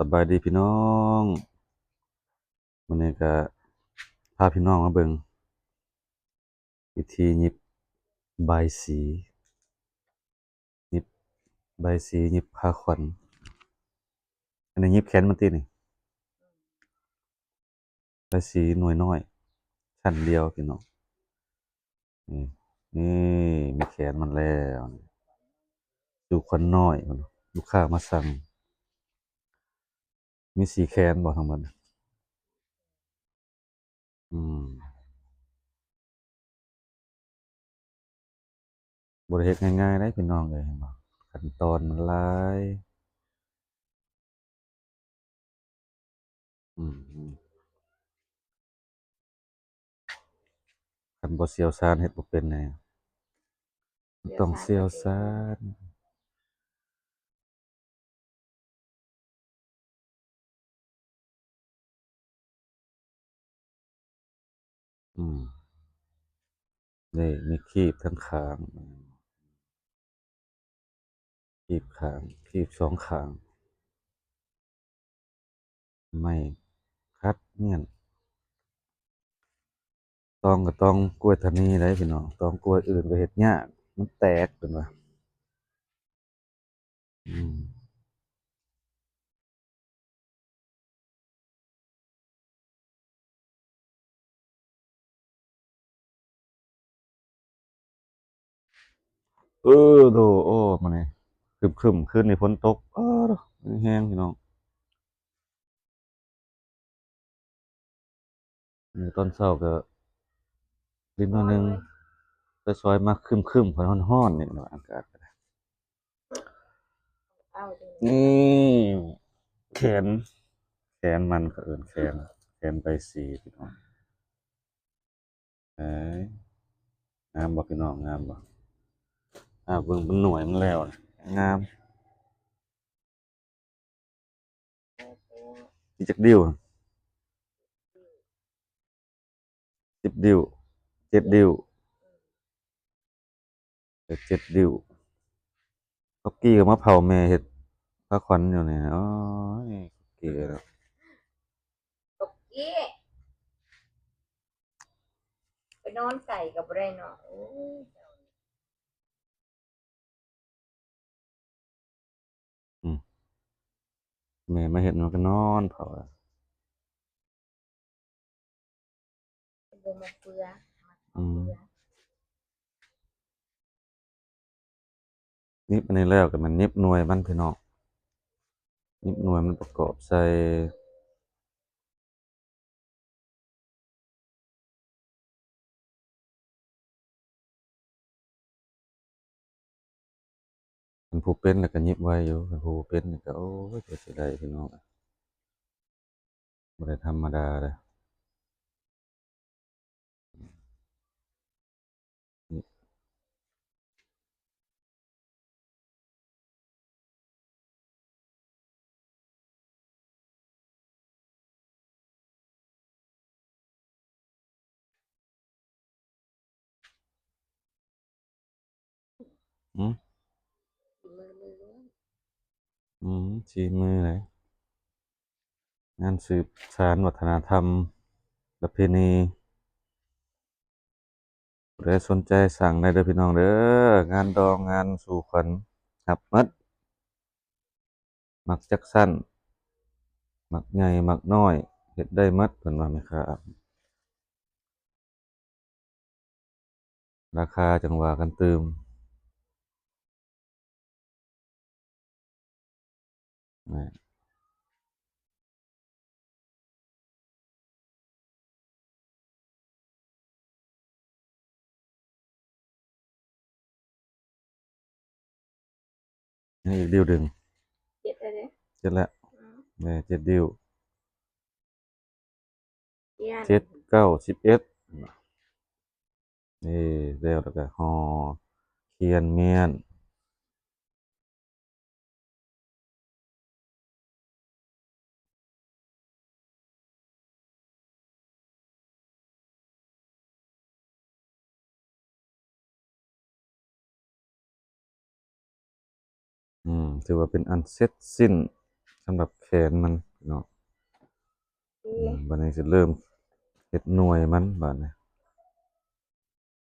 สบายดีพี่น้องวันนี้ก็พาพี่น้องมาเบิ่งวิธีหยิบบายสีหยิบบายสีหยิบผ้าขวัญอันนี้หยิบแขนมันตินี่บายสีหน่วยน้อยชั้นเดียวพี่น้องนี่นี่มีแขนมันแล้วดูขวัญน้อยพุ่นลูกค้ามาสั่งมีสีแขนบ่ทั้งหมดอืมบ่ได้เฮ็ดง่ายๆเด้พี่น้องเอ้ยเห็นบ่ขั้นตอนมันหลายอืมคันบ่เชี่ยวชาญเฮ็ดบ่เป็นแน่ต้องเชี่ยวชาญอืม นี่มีคีบทั้งข้างคีบข้างคีบสองข้างไม่คัดเนี่ยต้องก็ต้องกล้วยทานีได้พี่น้องต้องกล้วยอื่นก็เฮ็ดยากมันแตกเป็นว่าอืมโดโอ้มานี่ครึมๆคืนนี้ฝนตกโดแห้งพี่น้องนี่ตอนเช้าก็นิดหน่อยหนึงแต่ซอยมาครึมๆพอร้อนๆนี่เนาะอากาศก็ได้นี่แขนแขนมันก็เอิ้นแขนใบสีพี่น้องเอ้ยงามบ่พี่น้องงามบ่ เบิ่งเป็นหน่วยมันแล้วนะงามอีจักดิ้ว10ดิ้ว7ดิ้ว7ดิ้วก๊อกกี้กับมะพร้าวแม่เฮ็ดผ้าขวัญอยู่นี่โอ๊ยเก๋แล้วตกเกี้ไปนอนไก่กับไรเนาะโอ้ยอืมแม่มาเฮ็ดมันก็นอนเผาอะเป็นบ่มาเฟืออืมเฟือนิบอันนี้แล้วก็มันนิบหน่วยมันพี่น้องนิบหน่วยมันประกอบใส่คันผู้เป็นแล้วก็ยิบไว้อยู่คันผู้บ่เป็นนี่ก็โอ๊ยกว่าสิได้พี่น้องบ่ได้ธรรมดาเด้อนี่อืมมือฝีมือเลยงานสืบสานวัฒนธรรมประเพณี ผู้ใดสนใจสั่งได้เด้อพี่น้องเด้องานดองงานสู่ขวัญรับหมดมักจักสั้นมักใหญ่มักน้อยเฮ็ดได้หมดเพิ่นว่าแม่ค้าราคาจังว่ากันตืมนี่นี่อีกดิ้วหนึ่งเจ็ดอะไรเสร็จแล้วนี่7ดิ้วเยี่ยน7 9 11นี่แล้วก็ห่อเขียนเมียนถือว่าเป็นอันเสร็จสิ้นสำหรับแข แขนมันเนาะ ดี บัดนี้สิเริ่มเฮ็ดหน่วยมันบัดนี้